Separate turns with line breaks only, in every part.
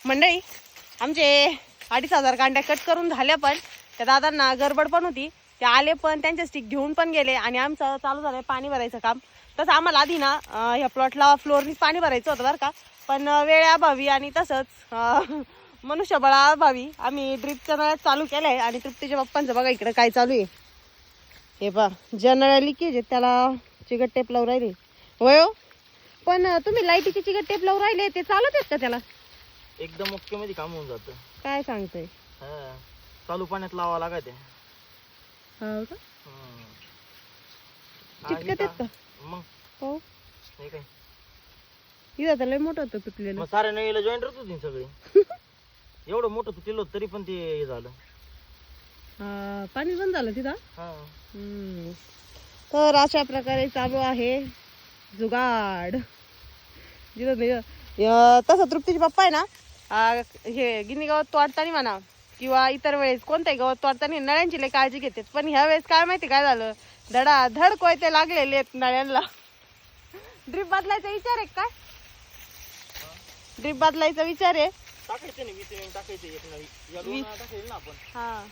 मंडळी आमचे 2,500 कांड्या कट करून झाल्या, पण त्या दादांना गडबड पण होती. ते आले पण त्यांचे स्टिक घेऊन पण गेले आणि आमचं चालू झालंय पाणी भरायचं काम. तसं आम्हाला आधी ना ह्या प्लॉटला फ्लोअरनीच पाणी भरायचं होतं बरं का, पण वेळेअभावी आणि तसंच मनुष्यबळाअभावी आम्ही ड्रिपच्या नळ्यात चालू केलंय. आणि तृप्तीच्या पप्पांचं बघा इकडे काय चालू आहे. हे पहा, ज्या नळ्या लिकेज आहेत त्याला चिकट टेप लावून राहिले. वयो, पण तुम्ही लाईटीची चिकट टेप लावून राहिले ते चालत आहेत का त्याला?
एकदम ओके मध्ये काम होऊन जातं.
काय सांगतोय?
चालू पाण्यात लावा लागायचे.
हो का? चिटकत आहेत का
मग?
हो.
हे काय
इथं तर लय मोठं होतं तुटलेलं.
मग साऱ्या नळीला जॉईंट होती सगळी. एवढं मोठं तुटलेलं होतं तरी पण ते हे झालं.
पाणी बंद झालं तिथं.
हा.
तर अशा प्रकारे चालू आहे जुगाड. तसं तृप्तीचे पप्पा आहे ना, हे गिनी गवत तोडताना म्हणा किंवा इतर वेळेस कोणत्याही गवत तोडताना नळ्यांची लय काळजी घेतात. पण ह्या वेळेस काय माहिती काय झालं, धड कोयते लागलेले आहेत नळ्यांना. ड्रिप बदलायचा विचार आहे काय? ड्रिप बदलायचा विचार आहे.
टाकायचं नाही 20 mm टाकायचं एक नळी. या दोन टाकायचं ना आपण.
हा,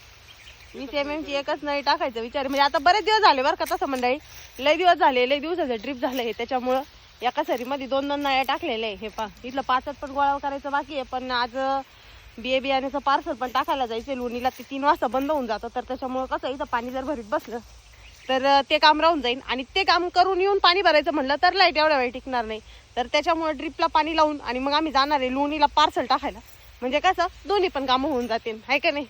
20 mm ची एकच नळी टाकायचा विचार आहे. म्हणजे आता बरेच दिवस झाले बरं का तसं मंडळी, लय दिवस झाले, लय दिवसाचं ड्रिप झालंय. त्याच्यामुळं एका सरीमध्ये 2-2 नळ्या टाकलेल्या आहे. हे पा इथलं 5 पण गोळा करायचं बाकी आहे. पण आज बियाण्याचं पार्सल पण टाकायला जायचं लोणीला. ते 3 वाजता बंद होऊन जातं. तर त्याच्यामुळं कसं इथं पाणी जर भरीत बसलं तर ते काम राहून जाईल. आणि ते काम करून येऊन पाणी भरायचं म्हणलं तर लाईट एवढ्या वेळ टिकणार नाही. तर त्याच्यामुळे ड्रिपला पाणी लावून आणि मग आम्ही जाणार आहे लोणीला पार्सल टाकायला. म्हणजे कसं दोन्ही पण कामं होऊन जातील, आहे का नाही?